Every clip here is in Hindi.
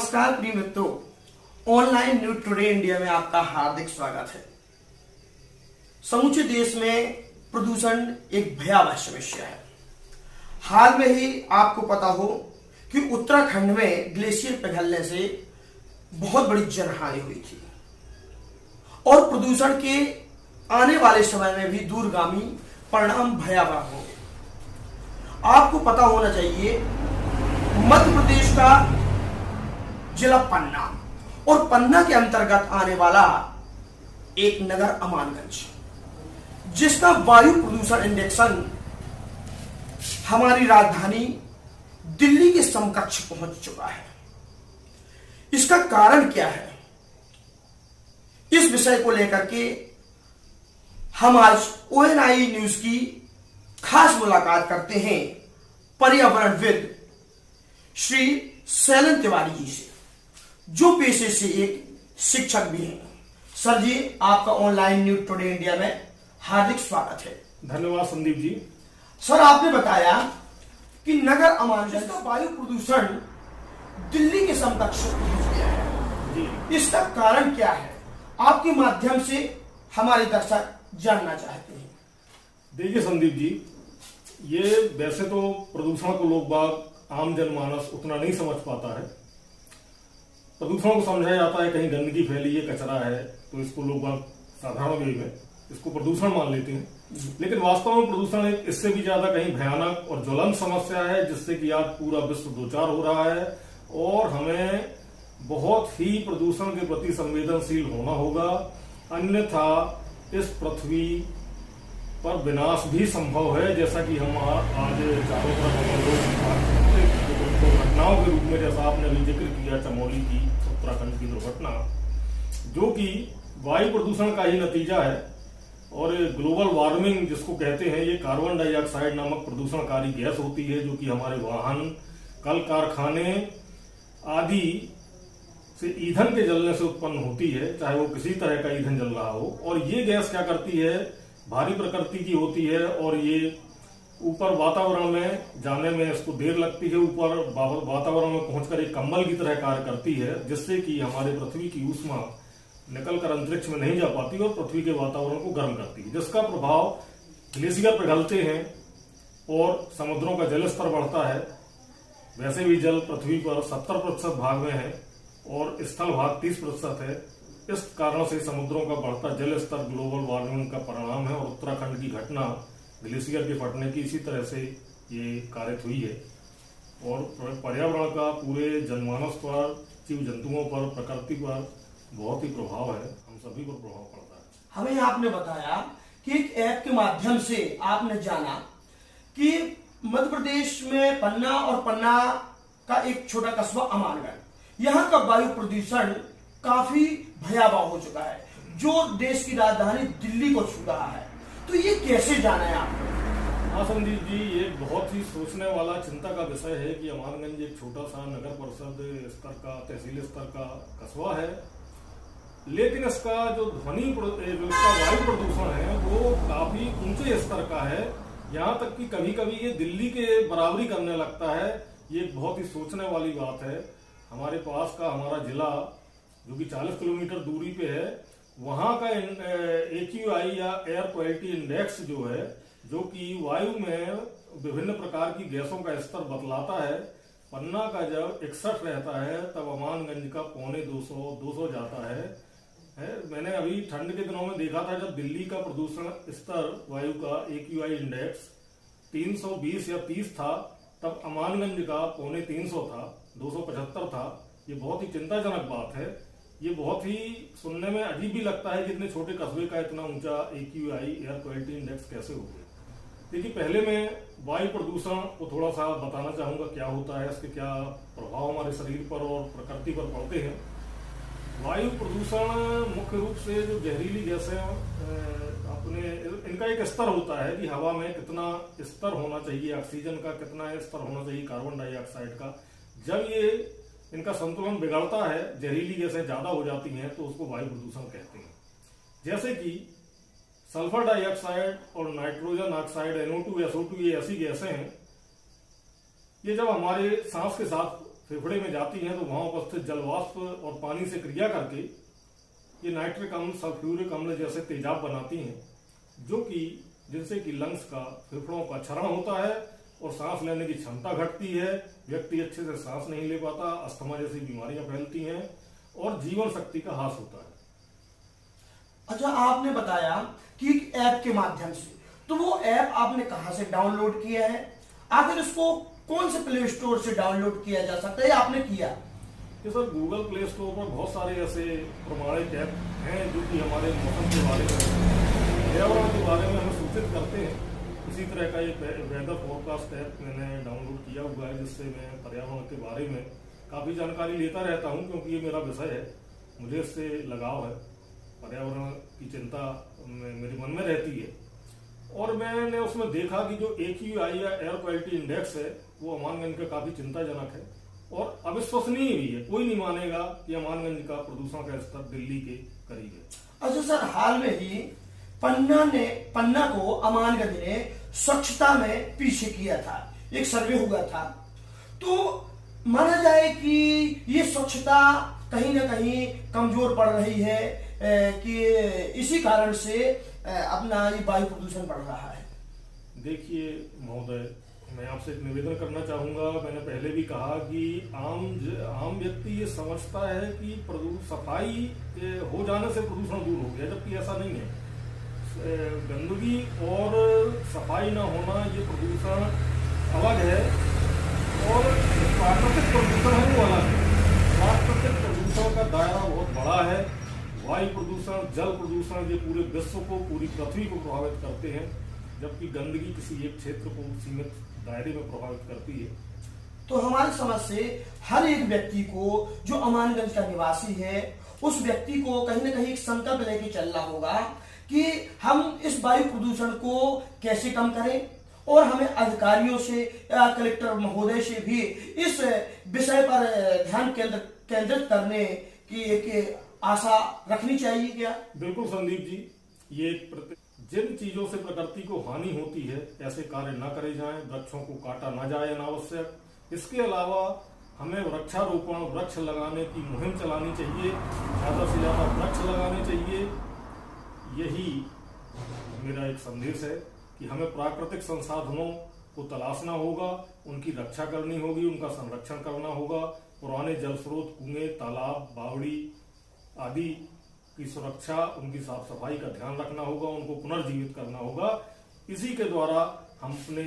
नमस्कार प्रिय मित्रों, ऑनलाइन न्यूज टुडे इंडिया में आपका हार्दिक स्वागत है। समूचे देश में प्रदूषण एक भयावह समस्या है। हाल में ही आपको पता हो कि उत्तराखंड में ग्लेशियर पिघलने से बहुत बड़ी जनहानि हुई थी और प्रदूषण के आने वाले समय में भी दूरगामी परिणाम भयावह हो। आपको पता होना चाहिए, मध्य प्रदेश का जिला पन्ना और पन्ना के अंतर्गत आने वाला एक नगर अमानगंज, जिसका वायु प्रदूषण इंडेक्सन हमारी राजधानी दिल्ली के समकक्ष पहुंच चुका है। इसका कारण क्या है, इस विषय को लेकर के हम आज ONI न्यूज की खास मुलाकात करते हैं पर्यावरणविद श्री शैलन तिवारी जी से, जो पेशे से एक शिक्षक भी हैं। सर जी, आपका ऑनलाइन न्यूज टुडे इंडिया में हार्दिक स्वागत है। धन्यवाद संदीप जी। सर, आपने बताया कि नगर अमानगंज का वायु प्रदूषण दिल्ली के समकक्ष पहुंच गया है जी। इसका कारण क्या है, आपके माध्यम से हमारे दर्शक जानना चाहते हैं। देखिए संदीप जी, ये वैसे तो प्रदूषण को लोग बाग आम जनमानस उतना नहीं समझ पाता है। प्रदूषण को समझा जाता है कहीं गंदगी फैली है, कचरा है, तो इसको लोग बाग साधारण वे में इसको प्रदूषण मान लेते हैं। लेकिन वास्तव में प्रदूषण एक इससे भी ज्यादा कहीं भयानक और ज्वलंत समस्या है, जिससे कि आज पूरा विश्व दो चार हो रहा है और हमें बहुत ही प्रदूषण के प्रति संवेदनशील होना होगा, अन्यथा इस पृथ्वी पर विनाश भी संभव है। जैसा कि हम आज चारों तरफ घटनाओं के रूप में, जैसा आपने अभी जिक्र किया चमोली की, उत्तराखंड की दुर्घटना, जो कि वायु प्रदूषण का ही नतीजा है। और ग्लोबल वार्मिंग जिसको कहते हैं, ये कार्बन डाइऑक्साइड नामक प्रदूषणकारी गैस होती है, जो कि हमारे वाहन, कल कारखाने आदि से ईंधन के जलने से उत्पन्न होती है, चाहे वो किसी तरह का ईंधन जल रहा हो। और ये गैस क्या करती है, भारी प्रकृति की होती है और ये ऊपर वातावरण में जाने में इसको देर लगती है, ऊपर वातावरण में पहुंचकर एक कंबल की तरह कार्य करती है, जिससे कि हमारे पृथ्वी की ऊष्मा निकलकर अंतरिक्ष में नहीं जा पाती और पृथ्वी के वातावरण को गर्म करती है, जिसका प्रभाव ग्लेशियर पिघलते हैं और समुद्रों का जल स्तर बढ़ता है। वैसे भी जल पृथ्वी पर 70% भाग में है और स्थल भाग 30% है। इस कारण से समुद्रों का बढ़ता जल स्तर ग्लोबल वार्मिंग का परिणाम है और उत्तराखंड की घटना ग्लेशियर के फटने की इसी तरह से ये कारित हुई है। और पर्यावरण का पूरे जनमानस पर, जीव जंतुओं पर, प्रकृति पर बहुत ही प्रभाव है, हम सभी को प्रभाव पड़ता है। हमें आपने बताया कि एक ऐप के माध्यम से आपने जाना कि मध्य प्रदेश में पन्ना और पन्ना का एक छोटा कस्बा अमानगंज, यहाँ का वायु प्रदूषण काफी भयावह हो चुका है, जो देश की राजधानी दिल्ली को छू रहा है। तो ये कैसे जाना है आपने? हाँ संदीप जी, ये बहुत ही सोचने वाला, चिंता का विषय है कि अमानगंज एक छोटा सा नगर परिषद स्तर का, तहसील स्तर का कस्बा है, लेकिन इसका जो इसका वायु प्रदूषण है वो काफी ऊंचे स्तर का है। यहाँ तक कि कभी कभी ये दिल्ली के बराबरी करने लगता है। ये एक बहुत ही सोचने वाली बात है। हमारे पास का हमारा जिला जो कि 40 किलोमीटर दूरी पे है, वहां का AQI या एयर क्वालिटी इंडेक्स जो है, जो कि वायु में विभिन्न प्रकार की गैसों का स्तर बतलाता है, पन्ना का जब 61 रहता है तब अमानगंज का 250 जाता है। मैंने अभी ठंड के दिनों में देखा था, जब दिल्ली का प्रदूषण स्तर वायु का AQI इंडेक्स 320 या 30 था, तब अमानगंज का 250 था, 275 था। ये बहुत ही चिंताजनक बात है। ये बहुत ही सुनने में अजीब भी लगता है कि इतने छोटे कस्बे का इतना ऊंचा AQI एयर क्वालिटी इंडेक्स कैसे हो गया। देखिए, पहले मैं वायु प्रदूषण को थोड़ा सा बताना चाहूंगा, क्या होता है, इसके क्या प्रभाव हमारे शरीर पर और प्रकृति पर पड़ते हैं। वायु प्रदूषण मुख्य रूप से जो जहरीली गैसें अपने इनका एक स्तर होता है कि हवा में कितना स्तर होना चाहिए, ऑक्सीजन का कितना स्तर होना चाहिए, कार्बन डाइऑक्साइड का। जब ये इनका संतुलन बिगड़ता है, जहरीली गैसें ज्यादा हो जाती हैं, तो उसको वायु प्रदूषण कहते हैं। जैसे कि सल्फर डाइऑक्साइड और नाइट्रोजन ऑक्साइड NO2 SO2, ये ऐसी गैसें हैं, ये जब हमारे सांस के साथ फेफड़े में जाती हैं तो वहां उपस्थित जलवाष्प और पानी से क्रिया करके ये नाइट्रिक अम्ल, सल्फ्यूरिक अम्ल जैसे तेजाब बनाती हैं, जो कि जिनसे कि लंग्स का, फेफड़ों का क्षरण होता है और सांस लेने की क्षमता घटती है। व्यक्ति अच्छे से सांस नहीं ले पाता, अस्थमा जैसी बीमारियां फैलती हैं और जीवन शक्ति का ह्रास होता है। अच्छा, आपने बताया कि एक ऐप के माध्यम से, तो वो ऐप आपने कहां से डाउनलोड किया है? आखिर उसको कौन से प्ले स्टोर से डाउनलोड किया जा सकता है, आपने किया? ये सर गूगल प्ले स्टोर पर बहुत सारे ऐसे प्रमाणित ऐप हैं जो कि हमारे मौसम के बारे में, पर्यावरण के बारे में हमें सूचित करते हैं। इसी तरह का एक वेदर फोरकास्ट ऐप मैंने डाउनलोड किया हुआ है, जिससे मैं पर्यावरण के बारे में काफ़ी जानकारी लेता रहता हूं, क्योंकि ये मेरा विषय है, मुझे इससे लगाव है, पर्यावरण की चिंता मेरे मन में रहती है। और मैंने उसमें देखा कि जो AQI या एयर क्वालिटी इंडेक्स है वो अमानगंज का काफ़ी चिंताजनक है और अविश्वसनीय भी है। कोई नहीं मानेगा कि अमानगंज का प्रदूषण का स्तर दिल्ली के करीब है। अच्छा सर, हाल में ही पन्ना को अमानगंज ने स्वच्छता में पीछे किया था, एक सर्वे हुआ था, तो माना जाए कि ये स्वच्छता कहीं ना कहीं कमजोर पड़ रही है, कि इसी कारण से अपना ये वायु प्रदूषण बढ़ रहा है। देखिए महोदय, मैं आपसे एक निवेदन करना चाहूंगा। मैंने पहले भी कहा कि आम व्यक्ति ये समझता है कि सफाई हो जाने से प्रदूषण दूर हो गया, जबकि ऐसा नहीं है। गंदगी और सफाई ना होना ये प्रदूषण अलग है और प्राकृतिक प्रदूषण है वो अलग है। प्राकृतिक प्रदूषण का दायरा बहुत बड़ा है। वायु प्रदूषण, जल प्रदूषण, ये पूरे विश्व को, पूरी पृथ्वी को प्रभावित करते हैं, जबकि गंदगी किसी एक क्षेत्र को सीमित दायरे में प्रभावित करती है। तो हमारी समझ से हर एक व्यक्ति को, जो अमानगंज का निवासी है, उस व्यक्ति को कहीं ना कहीं एक संकल्प लेके चलना होगा कि हम इस वायु प्रदूषण को कैसे कम करें, और हमें अधिकारियों से, कलेक्टर महोदय से भी इस विषय पर ध्यान केंद्रित करने की एक आशा रखनी चाहिए क्या? बिल्कुल संदीप जी, ये जिन चीजों से प्रकृति को हानि होती है ऐसे कार्य न करे जाएं, वृक्षों को काटा न जाए अनावश्यक। इसके अलावा हमें वृक्षारोपण, वृक्ष लगाने की मुहिम चलानी चाहिए, ज्यादा से ज्यादा वृक्ष लगाने चाहिए। यही मेरा एक संदेश है कि हमें प्राकृतिक संसाधनों को तलाशना होगा, उनकी रक्षा करनी होगी, उनका संरक्षण करना होगा। पुराने जल स्रोत, कुएं, तालाब, बावड़ी आदि की सुरक्षा, उनकी साफ सफाई का ध्यान रखना होगा, उनको पुनर्जीवित करना होगा। इसी के द्वारा हम अपने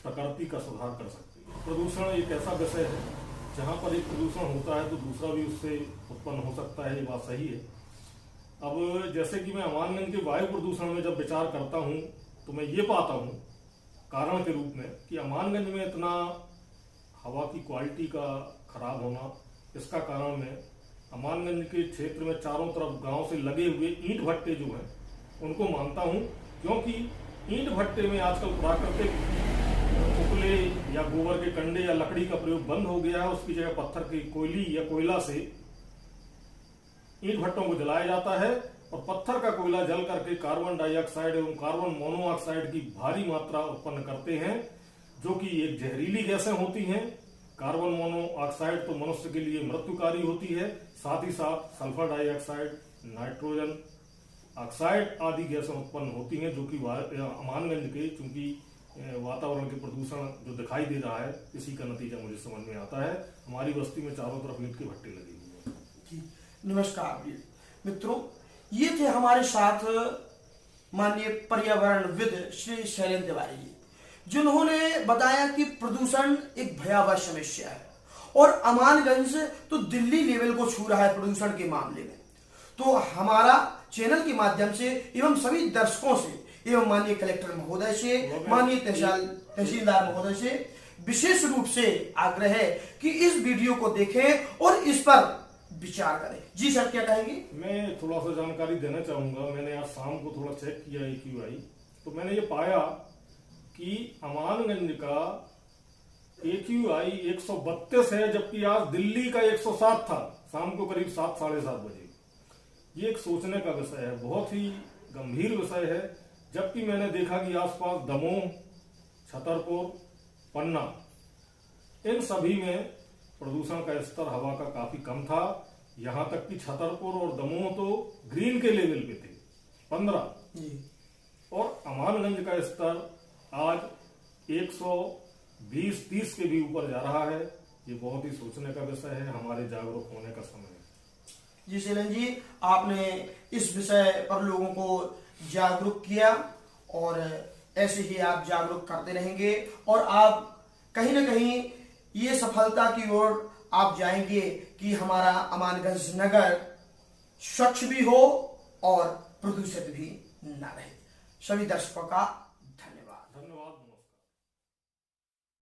प्रकृति का सुधार कर सकते हैं। प्रदूषण एक ऐसा विषय है जहाँ पर एक प्रदूषण होता है तो दूसरा भी उससे उत्पन्न हो सकता है, ये बात सही है। अब जैसे कि मैं अमानगंज के वायु प्रदूषण में जब विचार करता हूँ तो मैं ये पाता हूँ कारण के रूप में कि अमानगंज में इतना हवा की क्वालिटी का खराब होना, इसका कारण मैं अमानगंज के क्षेत्र में चारों तरफ गांव से लगे हुए ईंट भट्टे जो हैं उनको मानता हूं, क्योंकि ईंट भट्टे में आजकल प्राकृतिक उपले या गोबर के कंडे या लकड़ी का प्रयोग बंद हो गया है। उसकी जगह पत्थर की कोयली या कोयला से ईंट भट्टों को जलाया जाता है और पत्थर का कोयला जल करके कार्बन डाइऑक्साइड एवं कार्बन मोनोऑक्साइड की भारी मात्रा उत्पन्न करते हैं, जो कि एक जहरीली गैसें होती हैं। कार्बन मोनोऑक्साइड तो मनुष्य के लिए मृत्युकारी होती है, साथ ही साथ सल्फर डाइऑक्साइड, नाइट्रोजन ऑक्साइड आदि गैसें उत्पन्न होती हैं, जो कि अमानगंज के चूंकि वातावरण के प्रदूषण जो दिखाई दे रहा है, इसी का नतीजा मुझे समझ में आता है। हमारी बस्ती में चारों तरफ ईंट के भट्टे लगे हुए हैं। नमस्कार मित्रों, ये थे हमारे साथ माननीय पर्यावरणविद श्री शैलेंद्र तिवारी जी, जिन्होंने बताया कि प्रदूषण एक भयावह समस्या है और अमानगंज तो दिल्ली लेवल को छू रहा है प्रदूषण के मामले में। तो हमारा चैनल के माध्यम से एवं सभी दर्शकों से एवं माननीय कलेक्टर महोदय से, माननीय तहसीलदार महोदय से विशेष रूप से आग्रह है कि इस वीडियो को देखें और इस पर विचार करें। जी सर, क्या कहेंगे? मैं थोड़ा सा जानकारी देना चाहूंगा। मैंने आज शाम को थोड़ा चेक किया AQI, तो मैंने ये पाया कि अमानगंज का AQI 132 है, जबकि आज दिल्ली का 107 था, शाम को करीब 7 साढ़े 7 बजे। ये एक सोचने का विषय है, बहुत ही गंभीर विषय है। जबकि मैंने देखा कि आसपास दमोह, छतरपुर, पन्ना, इन सभी में प्रदूषण का स्तर हवा का काफी कम था। यहां तक कि छतरपुर और दमोह तो ग्रीन के लेवल पे थे 15 जी। और अमानगंज का स्तर आज 120-30 के भी ऊपर जा रहा है। ये बहुत ही सोचने का विषय है, हमारे जागरूक होने का समय है। जी शैलेंद्र जी, आपने इस विषय पर लोगों को जागरूक किया और ऐसे ही आप जागरूक करते रहेंगे और आप कहीं ना कहीं ये सफलता की ओर आप जाएंगे कि हमारा अमानगंज नगर स्वच्छ भी हो और प्रदूषित भी ना रहे। सभी दर्शकों का